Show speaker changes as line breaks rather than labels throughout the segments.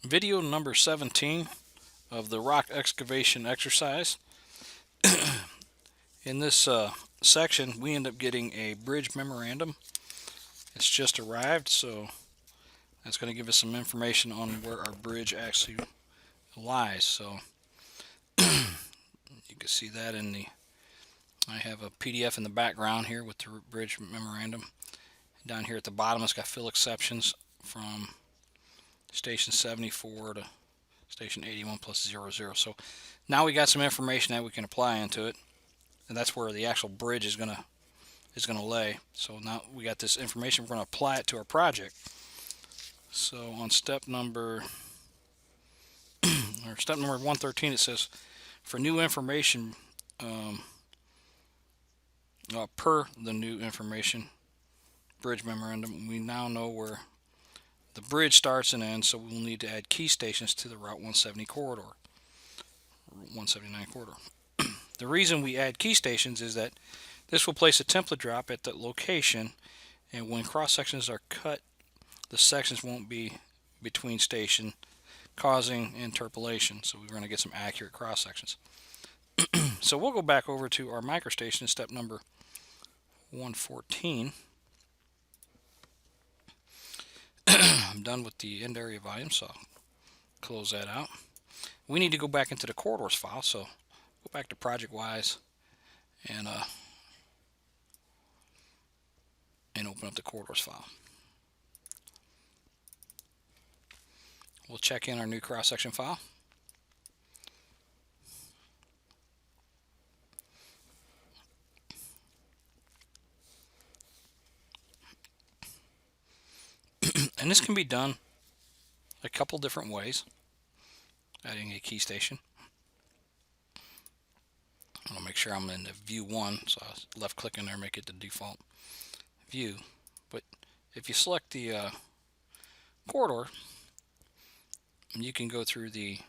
Video number 17 of the rock excavation exercise. In this section, we end up getting a bridge memorandum. It's just arrived, so that's going to give us some information on where our bridge actually lies. So you can see that in the, I have a PDF in the background here with the bridge memorandum. Down here at the bottom, it's got fill exceptions from station 74 to station 81 plus 00. So now we got some information that we can apply into it, and that's where the actual bridge is gonna lay. So now we got this information, we're going to apply it to our project. So on step number 113, it says for new information, per the new information bridge memorandum, we now know where the bridge starts and ends, so we'll need to add key stations to the Route 170 corridor, 179 corridor. The reason we add key stations is that this will place a template drop at the location, and when cross sections are cut, the sections won't be between station, causing interpolation. So we're going to get some accurate cross sections. So we'll go back over to our Microstation, step number 114. I'm done with the end area volume, so I'll close that out. We need to go back into the corridors file, so go back to project-wise and open up the corridors file. We'll check in our new cross-section file. And this can be done a couple different ways. Adding a key station. I want to make sure I'm in the view 1, so I left click in there, make it the default view. But if you select the corridor, you can go through the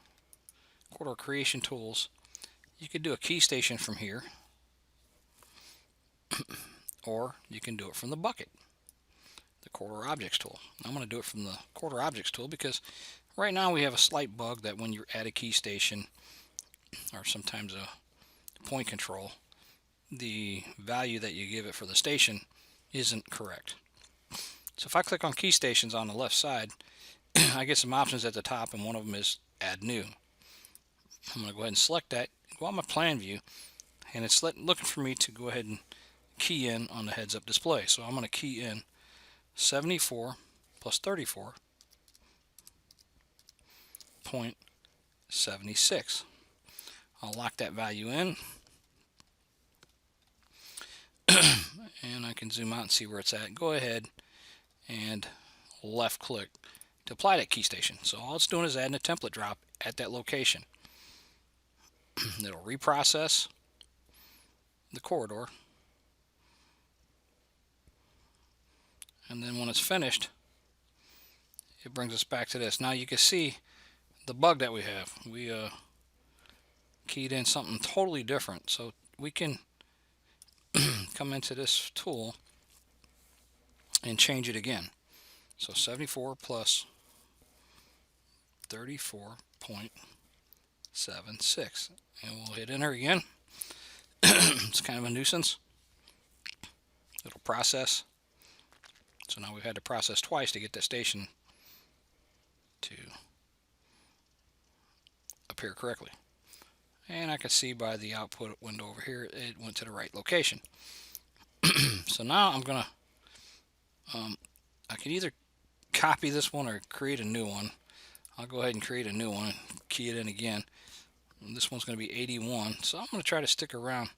corridor creation tools. You could do a key station from here, or you can do it from the bucket, the corridor objects tool. I'm going to do it from the corridor objects tool because right now we have a slight bug that when you add a key station, or sometimes a point control, the value that you give it for the station isn't correct. So if I click on key stations on the left side, I get some options at the top, and one of them is add new. I'm going to go ahead and select that, go on my plan view, and it's looking for me to go ahead and key in on the heads up display. So I'm going to key in 74 plus 34.76. I'll lock that value in, and I can zoom out and see where it's at. Go ahead and left click to apply that key station. So all it's doing is adding a template drop at that location. It'll reprocess the corridor, and then when it's finished, it brings us back to this. Now you can see the bug that we have. We keyed in something totally different, so we can come into this tool and change it again. So 74 plus 34.76, and we'll hit enter again. It's kind of a nuisance. It'll process. So now we've had to process twice to get that station to appear correctly. And I can see by the output window over here, it went to the right location. So now I'm gonna, I can either copy this one or create a new one. I'll go ahead and create a new one and key it in again. And this one's going to be 81, so I'm going to try to stick around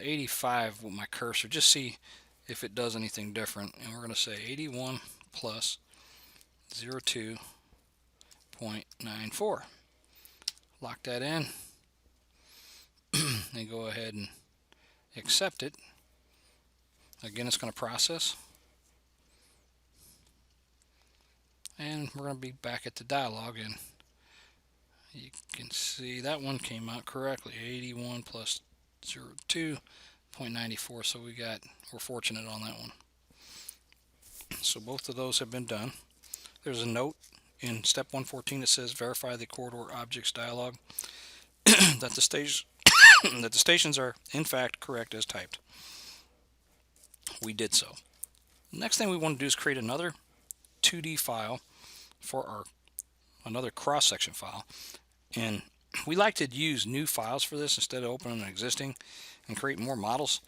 85 with my cursor, just see if it does anything different. And we're going to say 81 plus 02.94. Lock that in and go ahead and accept it. Again, it's going to process, and we're going to be back at the dialog, and you can see that one came out correctly, 81 plus 02.94. So we're fortunate on that one. So both of those have been done. There's a note in step 114 it says verify the corridor objects dialog that the stage that the stations are in fact correct as typed. We did so. The next thing we want to do is create another 2D file for our another cross-section file, and we like to use new files for this instead of opening an existing and create more models.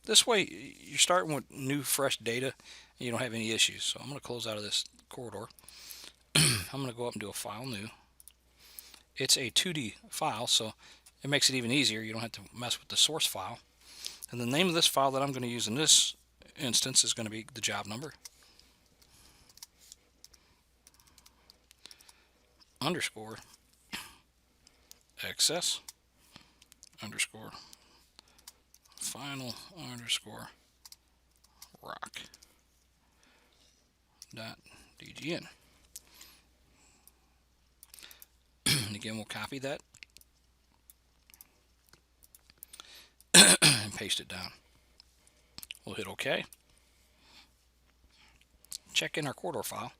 This way you're starting with new fresh data and you don't have any issues. So I'm going to close out of this corridor. I'm going to go up and do a file new. It's a 2D file, so it makes it even easier. You don't have to mess with the source file. And the name of this file that I'm going to use in this instance is going to be the job number underscore excess underscore final underscore rock dot dgn. And again, we'll copy that and paste it down. We'll hit OK. Check in our corridor file.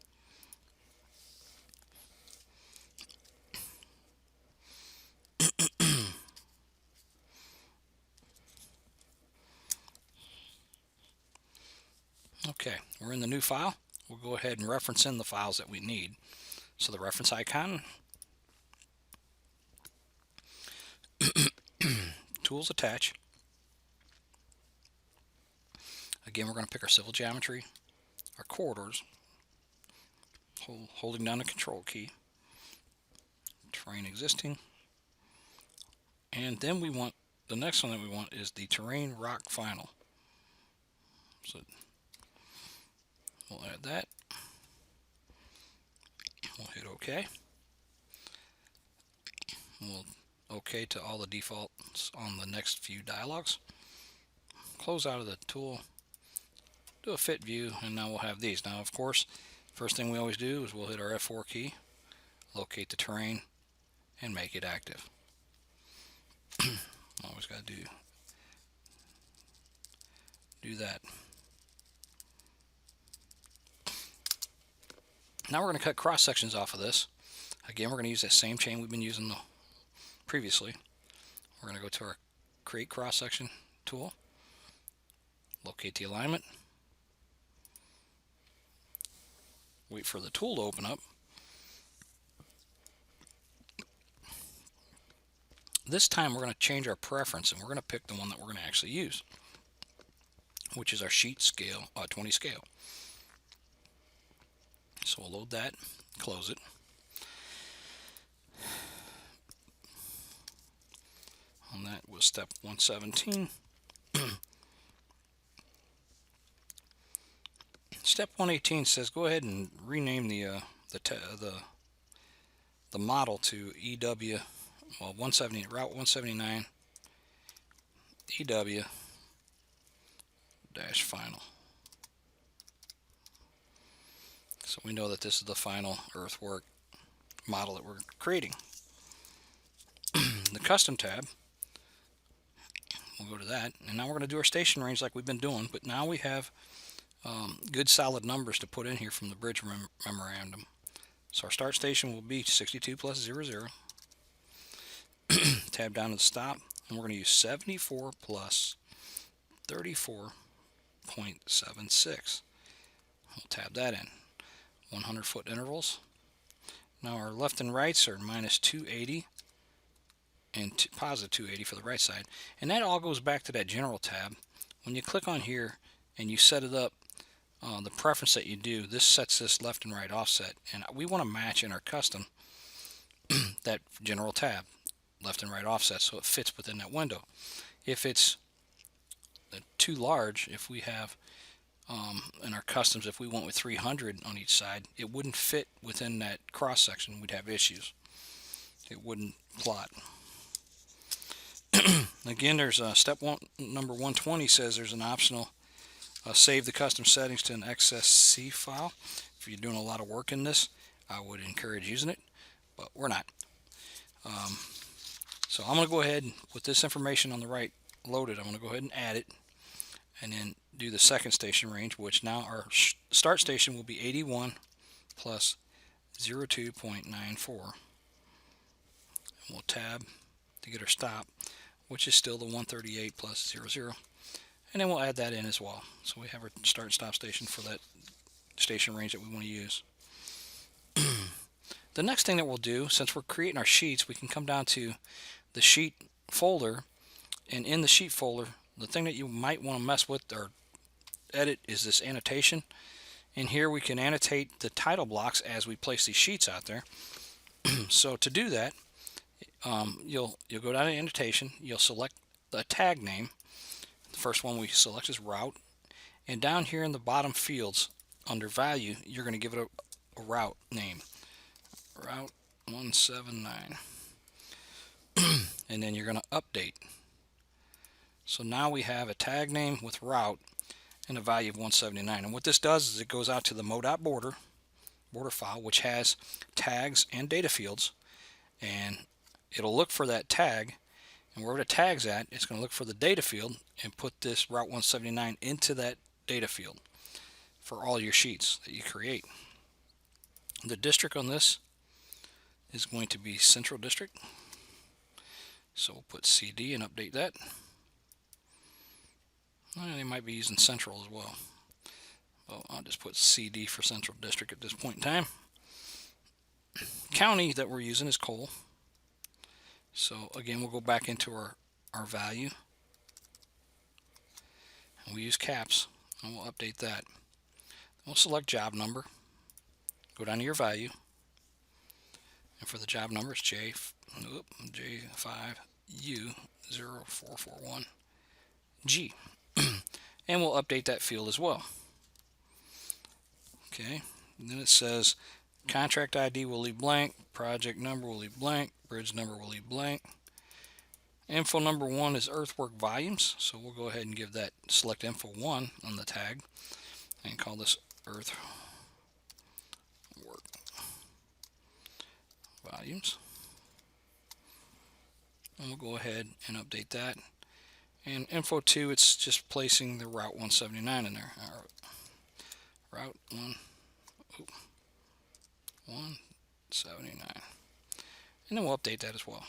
Okay, we're in the new file. We'll go ahead and reference in the files that we need. So the reference icon, tools attach. Again, we're going to pick our civil geometry, our corridors, holding down the control key, terrain existing, and then we want the next one that we want is the terrain rock final. So we'll add that. We'll hit OK. We'll OK to all the defaults on the next few dialogues. Close out of the tool, do a fit view, and now we'll have these. Now, of course, first thing we always do is we'll hit our F4 key, locate the terrain, and make it active. Always got to do that. Now we're going to cut cross sections off of this. Again, we're going to use that same chain we've been using previously. We're going to go to our create cross section tool, locate the alignment, wait for the tool to open up. This time we're going to change our preference and we're going to pick the one that we're going to actually use, which is our sheet scale, 20 scale. So we'll load that, close it. And that was step 117. Step 118 says go ahead and rename the model to EW, well, 170 Route 179 EW dash final. So we know that this is the final earthwork model that we're creating. The custom tab, we'll go to that, and now we're going to do our station range like we've been doing, but now we have good solid numbers to put in here from the bridge memorandum. So our start station will be 62 plus 00. Tab down to the stop, and we're going to use 74 plus 34.76. We'll tab that in. 100 foot intervals. Now our left and rights are minus 280 and positive 280 for the right side, and that all goes back to that general tab. When you click on here and you set it up, the preference that you do, this sets this left and right offset, and we want to match in our custom that general tab, left and right offset, so it fits within that window. If it's too large, if we have in our customs, if we went with 300 on each side, it wouldn't fit within that cross section. We'd have issues. It wouldn't plot. Again, there's step number 120 says there's an optional save the custom settings to an XSC file. If you're doing a lot of work in this, I would encourage using it, but we're not. So I'm going to go ahead, with this information on the right loaded, I'm going to go ahead and add it, and then do the second station range, which now our start station will be 81 plus 02.94. We'll tab to get our stop, which is still the 138 plus 00. And then we'll add that in as well. So we have our start and stop station for that station range that we want to use. The next thing that we'll do, since we're creating our sheets, we can come down to the sheet folder, and in the sheet folder, the thing that you might want to mess with or edit is this annotation. In here we can annotate the title blocks as we place these sheets out there. So to do that, you'll go down to annotation, you'll select the tag name. The first one we select is route, and down here in the bottom fields under value, you're going to give it a route name, route 179, and then you're going to update. So now we have a tag name with route and a value of 179. And what this does is it goes out to the mo.border file, which has tags and data fields, and it'll look for that tag, and wherever the tag's at, it's going to look for the data field and put this route 179 into that data field for all your sheets that you create. The district on this is going to be Central District, so we'll put CD and update that. They might be using Central as well. Well, I'll just put CD for Central District at this point in time. County that we're using is Cole. So again, we'll go back into our value. And we use caps, and we'll update that. We'll select job number. Go down to your value. And for the job number, it's J5U0441G. And we'll update that field as well. Okay, and then it says contract ID will leave blank, project number will leave blank, bridge number will leave blank. Info number 1 is earthwork volumes, so we'll go ahead and give that select info 1 on the tag and call this earthwork volumes. And we'll go ahead and update that. And info 2, it's just placing the route 179 in there. Route 179. And then we'll update that as well.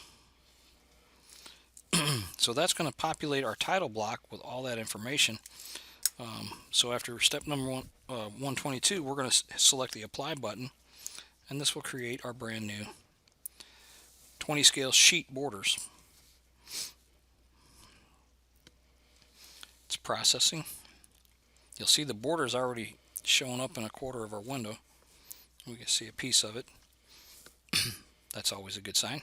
So that's going to populate our title block with all that information. So after step number 122, we're going to select the apply button, and this will create our brand new 20 scale sheet borders. It's processing. You'll see the borders already showing up in a quarter of our window. We can see a piece of it. That's always a good sign.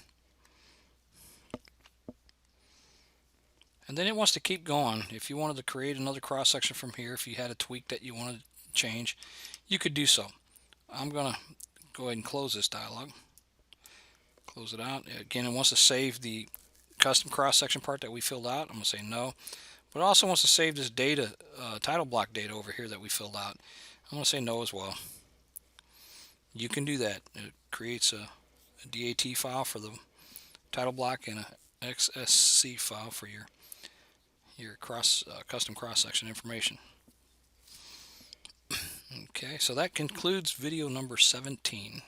And then it wants to keep going. If you wanted to create another cross section from here, if you had a tweak that you wanted to change, you could do so. I'm going to go ahead and close this dialog. Close it out. Again, it wants to save the custom cross section part that we filled out. I'm going to say no. But it also wants to save this data, title block data over here that we filled out. I'm going to say no as well. You can do that. It creates a DAT file for the title block and a XSC file for your custom cross-section information. Okay, so that concludes video number 17.